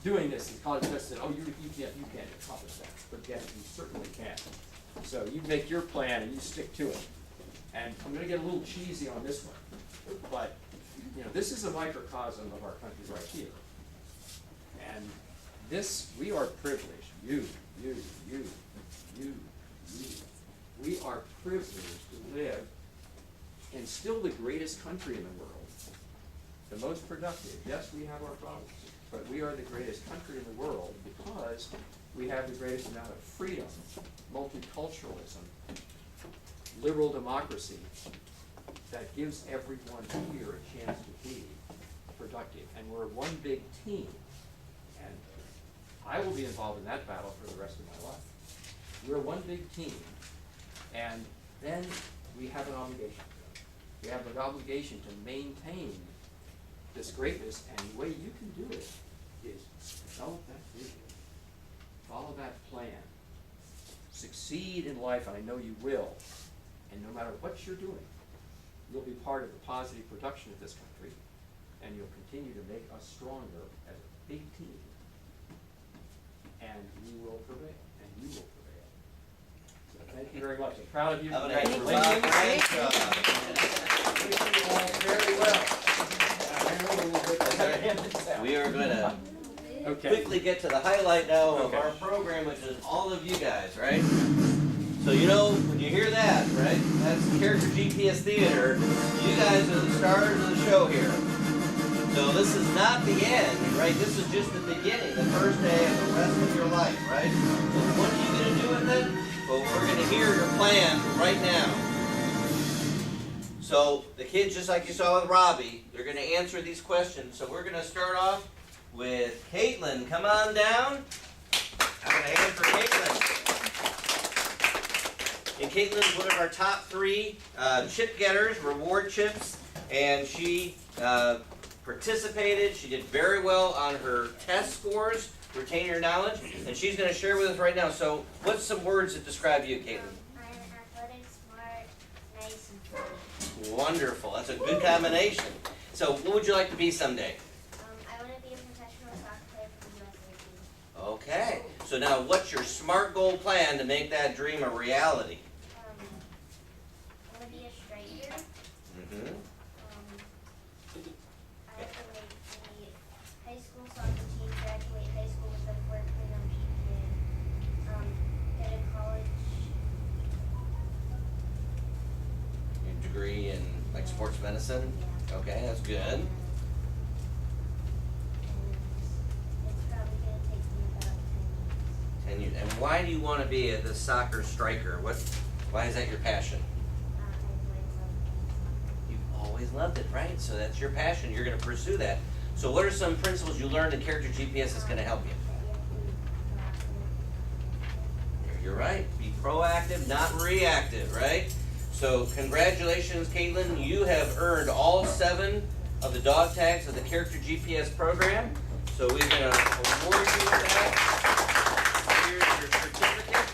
doing this, the college president said, oh, you can't accomplish that. Forget it, you certainly can. So you make your plan and you stick to it. And I'm going to get a little cheesy on this one, but this is a microcosm of our country right here. And this, we are privileged. You. We are privileged to live in still the greatest country in the world, the most productive. Yes, we have our problems, but we are the greatest country in the world because we have the greatest amount of freedom, multiculturalism, liberal democracy that gives everyone here a chance to be productive. And we're one big team. And I will be involved in that battle for the rest of my life. We're one big team. And then we have an obligation. We have an obligation to maintain this greatness, and the way you can do it is develop that vision, follow that plan, succeed in life, and I know you will, and no matter what you're doing, you'll be part of the positive production of this country, and you'll continue to make us stronger as a big team, and we will prevail, and you will prevail. So thank you very much. I'm proud of you. Very well. We are going to quickly get to the highlight now of our program, which is all of you guys, right? So when you hear that, right, that's Character GPS Theater. You guys are the stars of the show here. So this is not the end, right? This is just the beginning, the first day of the rest of your life, right? So what are you going to do with it? Well, we're going to hear your plan right now. So the kids, just like you saw with Robbie, they're going to answer these questions. So we're going to start off with Caitlin. Come on down. I'm going to hand for Caitlin. And Caitlin's one of our top 3 chip getters, reward chips. And she participated. She did very well on her test scores, retaining her knowledge. And she's going to share with us right now. So what's some words that describe you, Caitlin? Wonderful. That's a good combination. So what would you like to be someday? I want to be a professional soccer player for the USA team. Okay. So now what's your SMART goal plan to make that dream a reality? I want to be a striker. Mm-hmm. I want to make the high school soccer team graduate high school with a 4.0 GPA. Get a college. Your degree in sports medicine? Yeah. Okay, that's good. And it's probably going to take me about 10 years. And why do you want to be the soccer striker? Why is that your passion? You've always loved it, right? So that's your passion. You're going to pursue that. So what are some principles you learned in Character GPS that's going to help you? You're right. Be proactive, not reactive, right? So congratulations, Caitlin. You have earned all 7 of the dog tags of the Character GPS program. So we're going to award you with that. Here's your certificate.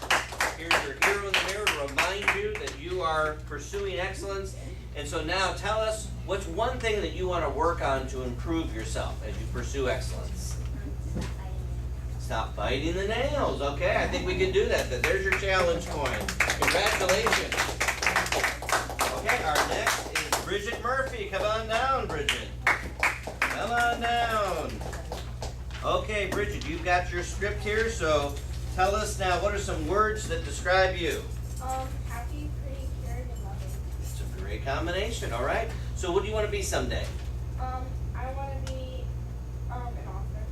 Here's your hero in the mirror to remind you that you are pursuing excellence. And so now tell us, what's one thing that you want to work on to improve yourself as you pursue excellence? Stop biting the nails. Okay, I think we can do that. There's your challenge coin. Congratulations. Okay, our next is Bridget Murphy. Come on down, Bridget. Come on down. Okay, Bridget, you've got your script here, so tell us now, what are some words that describe you? Happy, pretty, caring, and loving. It's a great combination, all right? So what do you want to be someday? I want to be an author.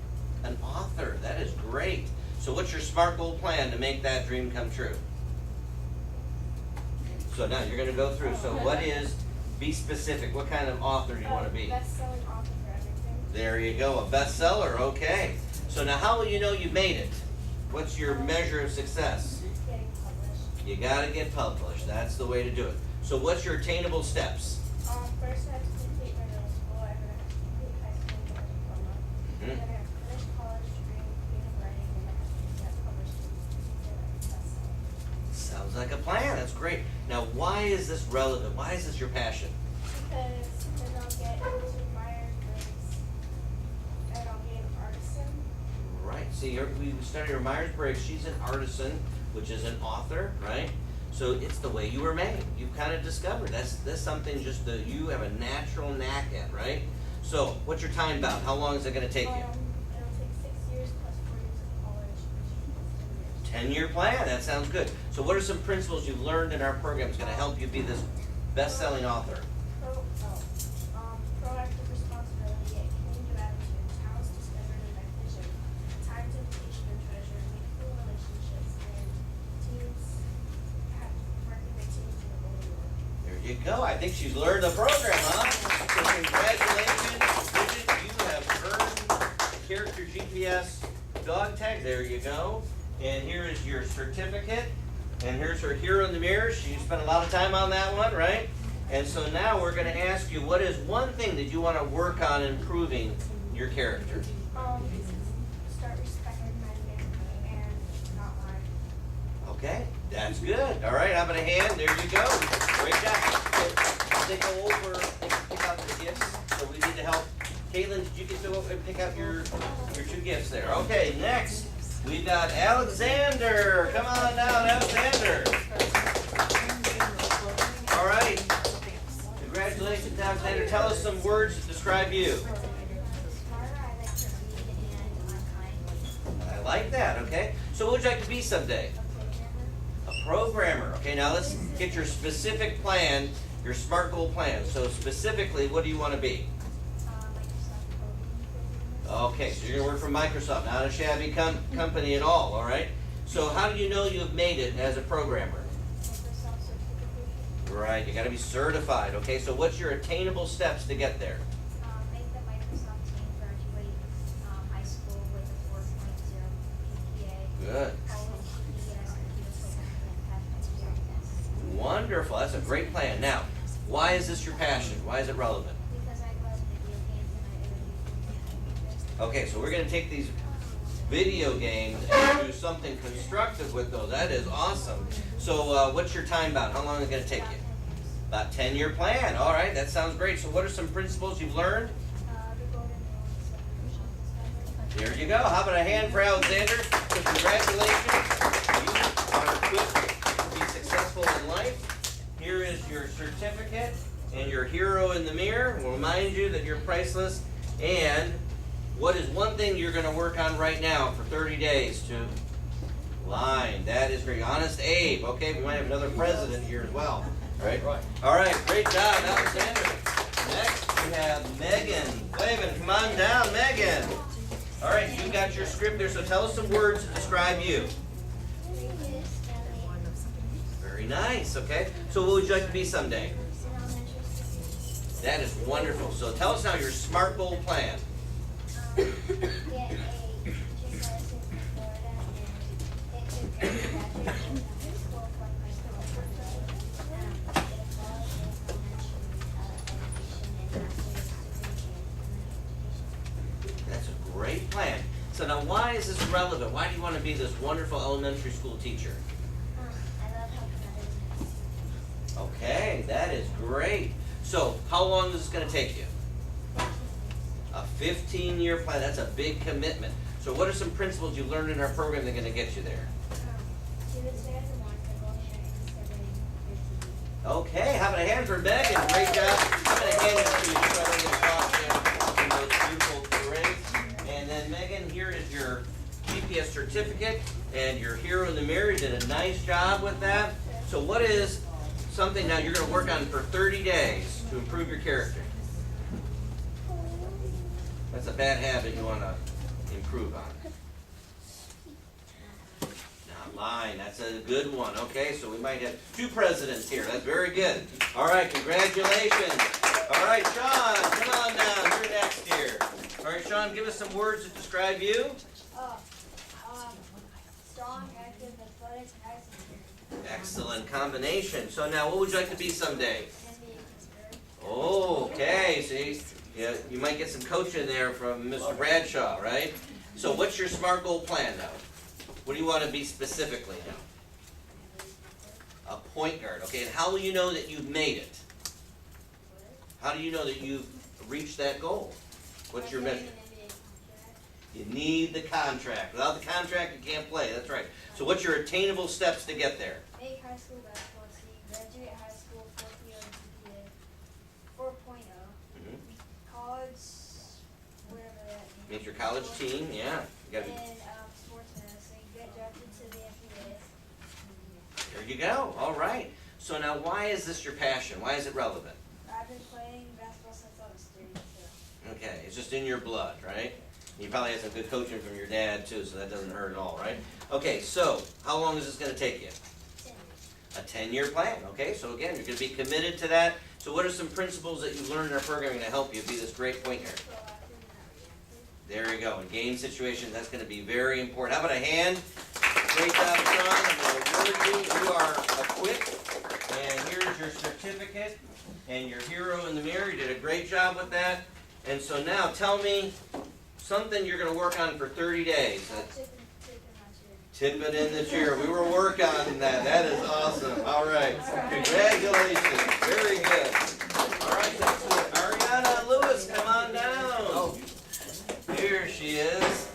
An author. That is great. So what's your SMART goal plan to make that dream come true? So now you're going to go through. So what is, be specific, what kind of author do you want to be? Best-selling author for everything. There you go, a bestseller, okay. So now how will you know you made it? What's your measure of success? Getting published. You got to get published. That's the way to do it. So what's your attainable steps? First I have to complete my middle school. I'm going to complete high school and get a diploma. Then I have to finish college degree in creative writing, and I have to get published and get a bestseller. Sounds like a plan. That's great. Now, why is this relevant? Why is this your passion? Because then I'll get into minor grades and I'll be an artisan. See, here we studied her Myers-Briggs. She's an artisan, which is an author, right? So it's the way you were made. You've kind of discovered that's something just that you have a natural knack at, right? So what's your time bound? How long is it going to take you? It'll take 6 years plus 4 years of college, which is 10 years. 10-year plan. That sounds good. So what are some principles you've learned in our program that's going to help you be this best-selling author? Proactive responsibility, a can-do attitude, talents discovered and recognition, time to education and treasure, meaningful relationships, and teams, working with teams in the whole world. There you go. I think she's learned the program, huh? So congratulations, Bridget. You have earned the Character GPS dog tag. There you go. And here is your certificate. And here's her hero in the mirror. She spent a lot of time on that one, right? And so now we're going to ask you, what is one thing that you want to work on improving your character? Start respecting my neighborhood and not lying. Okay, that's good. All right, how about a hand? There you go. Great job. So they go over and pick out the gifts. So we need to help. Caitlin, did you get to go and pick out your 2 gifts there? Okay, next we've got Alexander. Come on down, Alexander. All right. Congratulations, Alexander. Tell us some words to describe you. Smarter, I like to read, and I'm kind. I like that, okay? So what would you like to be someday? A programmer. Okay, now let's get your specific plan, your SMART goal plan. So specifically, what do you want to be? Microsoft coding. Okay, so you're going to work for Microsoft, not a shabby company at all right? So how do you know you've made it as a programmer? Microsoft certification. Right, you got to be certified, okay? So what's your attainable steps to get there? Make the Microsoft team graduate high school with a 4.0 GPA. Good. Follow PES, computer programming, and pass my experience. Wonderful, that's a great plan. Now, why is this your passion? Why is it relevant? Because I love video games and I interview people. Okay, so we're going to take these video games and do something constructive with those. That is awesome. So what's your time bound? How long is it going to take you? About 10-year plan. All right, that sounds great. So what are some principles you've learned? The golden rule is separation discovery. There you go. How about a hand for Alexander? So congratulations. You are equipped to be successful in life. Here is your certificate and your hero in the mirror. We'll remind you that you're priceless. And what is one thing you're going to work on right now for 30 days to line? That is great. Honest Abe. Okay, we might have another president here as well. Right? All right, great job, Alexander. Next, we have Megan. Waving, come on down, Megan. All right, you got your script there, so tell us some words to describe you. Very nice, okay. So what would you like to be someday? That is wonderful. So tell us now your SMART goal plan. Get a teaching license in Florida and get a graduate from high school from my school. Get a college in financial education and education. That's a great plan. So now why is this relevant? Why do you want to be this wonderful elementary school teacher? I love helping others. Okay, that is great. So how long is this going to take you? A 15-year plan. That's a big commitment. So what are some principles you've learned in our program that are going to get you there? Tuesday as a one, the goal sharing and serving your TV. Okay, how about a hand for Megan? Great job. I'm going to hand it to you so I don't get lost in those beautiful parades. And then Megan, here is your GPS certificate and your hero in the mirror. You did a nice job with that. So what is something now you're going to work on for 30 days to improve your character? That's a bad habit you want to improve on. Not lying. That's a good one. Okay, so we might have 2 presidents here. That's very good. All right, congratulations. All right, Sean, come on down. You're next here. All right, Sean, give us some words to describe you. Strong, active, athletic, nice, Excellent combination. So now, what would you like to be someday? and Oh, okay. See, yeah, you might get some coaching there from Mr. Bradshaw, right? So what's your SMART goal plan now? What do you want to be specifically now? A point guard, okay. And how will you know that you've made it? How do you know that you've reached that goal? What's your measure? You need the contract. Without the contract, you can't play. That's right. So what's your attainable steps to get there? Make high school basketball team, graduate high school, 4th year GPA, 4.0, Mhm. college, whatever that means. Make your college team, yeah. You gotta be, And sports medicine, get drafted to the NBA. there you go. All right. So now why is this your passion? Why is it relevant? I've been playing basketball since I was 3, so. Okay, it's just in your blood, right? You probably had some good coaching from your dad too, so that doesn't hurt at all, right? Okay, so how long is this gonna take you? 10. A 10-year plan, okay? So again, you're gonna be committed to that. So what are some principles that you've learned in our program to help you be this great point guard? Proactive, not reactive. There you go. In game situations, that's gonna be very important. How about a hand? Great job, Sean. I'm gonna award you. You are equipped. And here's your certificate and your hero in the mirror. You did a great job with that. And so now tell me something you're gonna work on for 30 days. Tip in my chair. Tip it in the chair. We were working on that. That is awesome. All right. Congratulations. Very good. All right. Next one. Ariana Lewis, come on down. Here she is.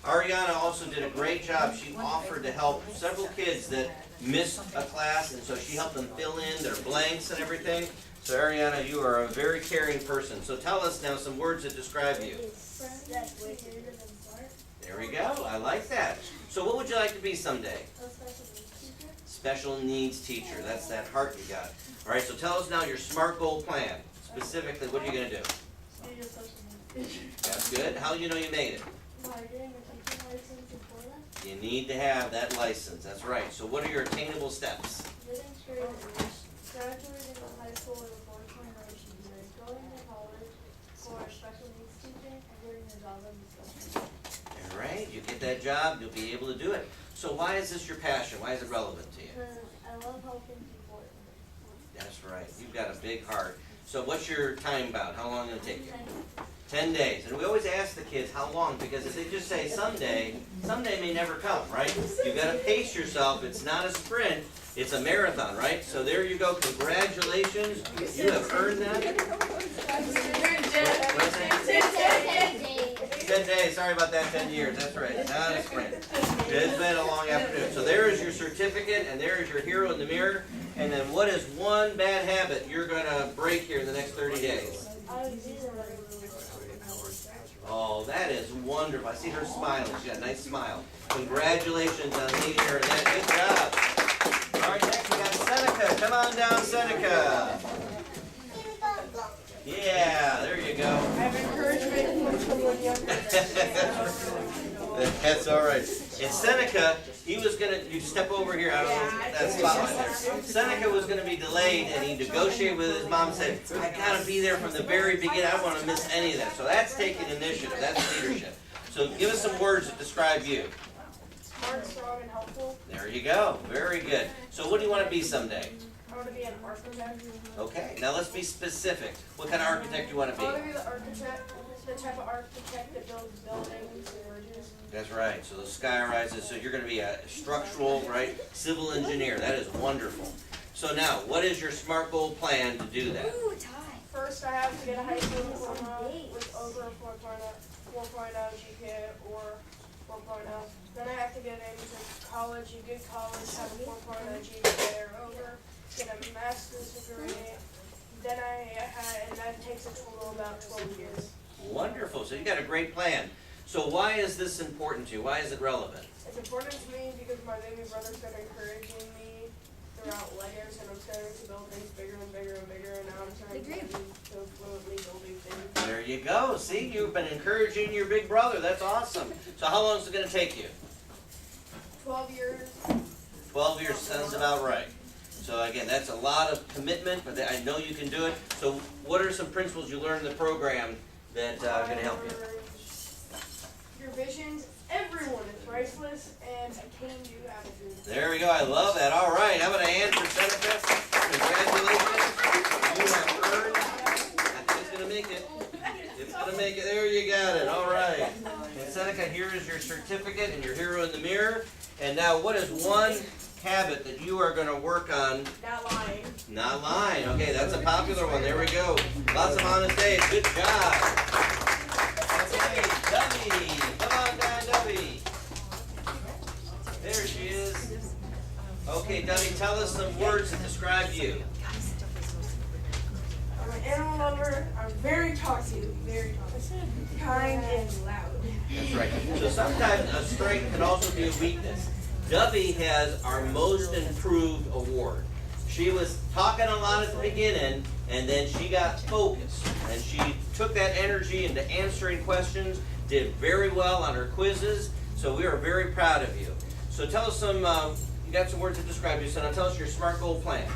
Ariana also did a great job. She offered to help several kids that missed a class, and so she helped them fill in their blanks and everything. So Ariana, you are a very caring person. So tell us now some words that describe you. Friends that's way creative and smart. There we go. I like that. So what would you like to be someday? A special needs teacher. Special needs teacher. That's that heart you got. All right, so tell us now your SMART goal plan. Specifically, what are you going to do? Be a special needs teacher. That's good. How do you know you made it? By getting a teaching license before that. You need to have that license. That's right. So what are your attainable steps? Getting straight A's, graduating from high school with a 4.0 GPA, going to college for a special needs teaching, and getting a job in the special needs. All right, you get that job, you'll be able to do it. So why is this your passion? Why is it relevant to you? Because I love helping people. That's right. You've got a big heart. So what's your time bound? How long is it going to take you? 10 days. And we always ask the kids how long, because if they just say someday, someday may never come, right? You've got to pace yourself. It's not a sprint, it's a marathon, right? So there you go. Congratulations. You have earned that. What is it? 10 days. Sorry about that. 10 years. That's right. Not a sprint. It's been a long afternoon. So there is your certificate, and there is your hero in the mirror. And then what is one bad habit you're going to break here in the next 30 days? Oh, that is wonderful. I see her smiling. She's got a nice smile. Congratulations on leading her in that. Good job. All right, next we got Seneca. Come on down, Seneca. Yeah, there you go. I have encouragement from someone younger. That's all right. And Seneca, he was gonna. You step over here. I don't know that spotlight there. Seneca was gonna be delayed, and he negotiated with his mom. And said, "I gotta be there from the very beginning. I don't want to miss any of that." So that's taking initiative. That's leadership. So give us some words that describe you. Smart, strong, and helpful. There you go. Very good. So what do you want to be someday? I want to be an architect. Okay. Now let's be specific. What kind of architect do you want to I want to be? be the architect, the type of architect that builds buildings and bridges. That's right. So the sky rises. So you're going to be a structural, right, civil engineer. That is wonderful. So now, what is your SMART goal plan to do that? First, I have to get a high school diploma with over a 4.0 GPA or 4.0. Then I have to get into college, a good college, have a 4.0 GPA or over, get a master's degree. Then and that takes a total of about 12 years. Wonderful. So you got a great plan. So why is this important to you? Why is it relevant? It's important to me because my baby brother started encouraging me throughout Legos, and I'm starting to build things bigger and bigger and bigger, and now I'm starting to fluently building things. There you go. See, you've been encouraging your big brother. That's awesome. So how long is it going to take you? 12 years. 12 years sounds about right. So again, that's a lot of commitment, but I know you can do it. So what are some principles you learned in the program that are going to help you? Your visions, everyone is priceless, and a can-do attitude. There we go. I love that. All right. How about a hand for Seneca? Congratulations. You have earned. I think it's going to make it. It's going to make it. There you got it. All right. And Seneca, here is your certificate and your hero in the mirror. And now, what is one habit that you are going to work on? Not lying. Not lying. Okay, that's a popular one. There we go. Lots of honest days. Good job. Okay, Debbie, tell us some words that describe you. I'm an animal lover. I'm very talkative, kind and loud. That's right. So sometimes a strength can also be a weakness. Debbie has our most improved award. She was talking a lot at the beginning, and then she got focused, and she took that energy into answering questions, did very well on her quizzes, so we are very proud of you. So tell us some, you got some words that describe you, so now tell us your SMART goal plan.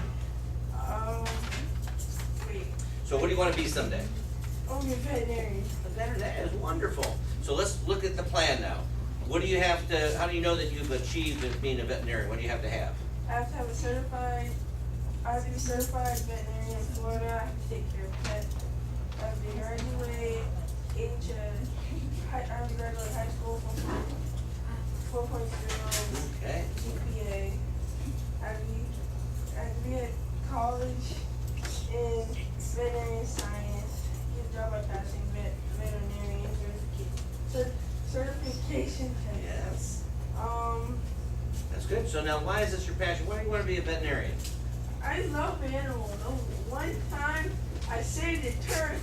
Wait. So what do you want to be someday? I'm a veterinarian. A veterinarian, that is wonderful. So let's look at the plan now. What do you have to, how do you know that you've achieved at being a veterinarian? What do you have to have? I have to have I have to be certified veterinarian in Florida. I have to take care of pets. I have to graduate high school 4.0 Okay. GPA. I have to be at college in veterinary science. Get a job by passing veterinarian certification test. Yes. That's good. So now why is this your passion? Why do you want to be a veterinarian? I love animals. One time I saved a turtle.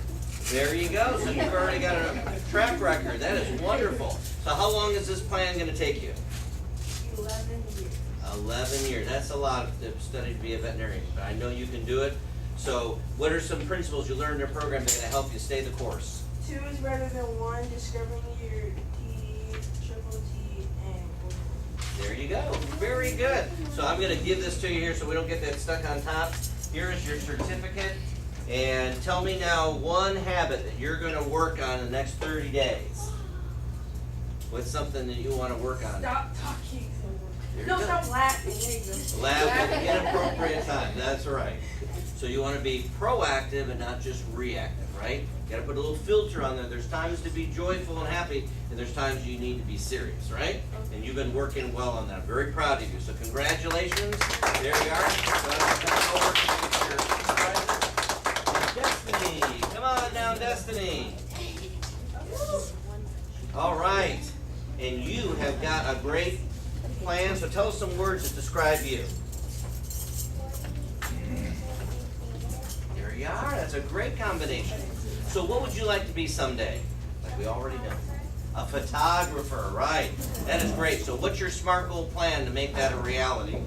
There you go. So you've already got a track record. That is wonderful. So how long is this plan going to take you? 11 years. 11 years. That's a lot of study to be a veterinarian, but I know you can do it. So what are some principles you learned in your program that are going to help you stay the course? 2 is better than 1. Discovering your T, triple T, and There you go. Very good. So I'm going to give this to you here so we don't get that stuck on top. Here is your certificate. And tell me now one habit that you're going to work on in the next 30 days. What's something that you want to work on? Stop talking. There you No, go. stop laughing. There you go. Laugh at the inappropriate time. That's right. So you want to be proactive and not just reactive, right? You got to put a little filter on there. There's times to be joyful and happy, and there's times you need to be serious, right? And you've been working well on that. I'm very proud of you. So congratulations. There you are. So I'm coming over to get your prizes. And Destiny. Come on down, Destiny. All right. And you have got a great plan. So tell us some words that describe you. There you are. That's a great combination. So what would you like to be someday? Like we already know. A photographer, right. That is great. So what's your SMART goal plan to make that a reality?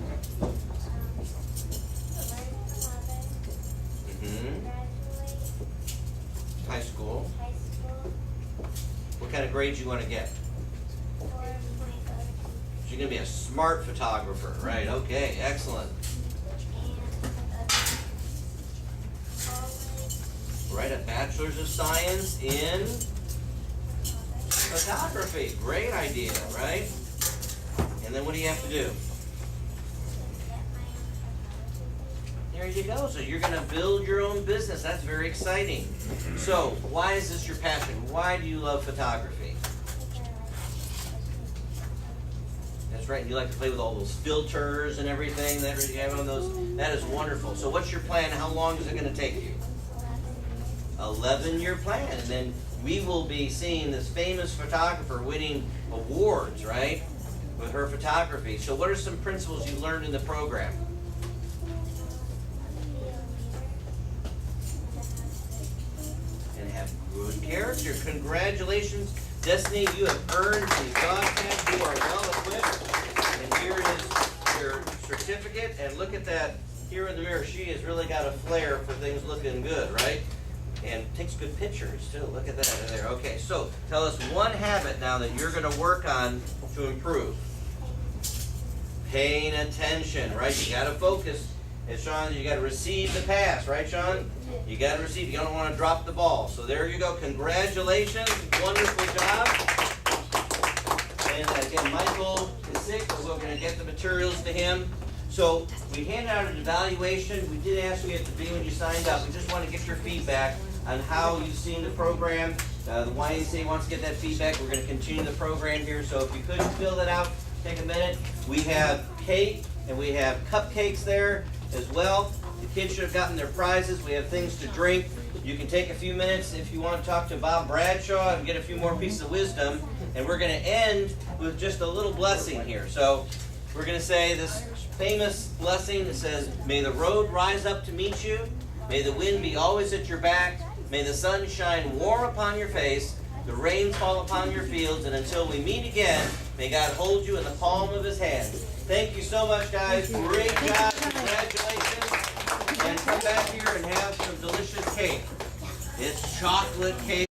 High school. What kind of grades you want to get? So you're going to be a smart photographer, right? Okay, excellent. Right, a bachelor's of science in photography. Great idea, right? And then what do you have to do? There you go. So you're going to build your own business. That's very exciting. So why is this your passion? Why do you love photography? That's right. You like to play with all those filters and everything that you have on those. That is wonderful. So what's your plan? How long is it going to take you? 11-year plan. And then we will be seeing this famous photographer winning awards, right? With her photography. So what are some principles you learned in the program? And have good character. Congratulations, Destiny. You have earned the dog tag. You are well equipped. And here is your certificate. And look at that here in the mirror. She has really got a flair for things looking good, right? And takes good pictures too. Look at that there. Okay, so tell us one habit now that you're going to work on to improve. Paying attention, right? You got to focus. And Sean, you got to receive the pass, right, Sean? You got to receive. You don't want to drop the ball. So there you go. Congratulations. Wonderful job. And again, Michael is sick, so we're going to get the materials to him. So we handed out an evaluation. We did ask you at the beginning when you signed up. We just want to get your feedback on how you've seen the program. The Y.M.C.A wants to get that feedback. We're going to continue the program here. So if you could fill that out, take a minute. We have cake and we have cupcakes there as well. The kids should have gotten their prizes. We have things to drink. You can take a few minutes if you want to talk to Bob Bradshaw and get a few more pieces of wisdom. And we're going to end with just a little blessing here. So we're going to say this famous blessing that says, may the road rise up to meet you, may the wind be always at your back, may the sun shine warm upon your face, the rains fall upon your fields, and until we meet again, may God hold you in the palm of his hand. Thank you so much, guys. Great job. Congratulations. And come back here and have some delicious cake. It's chocolate cake.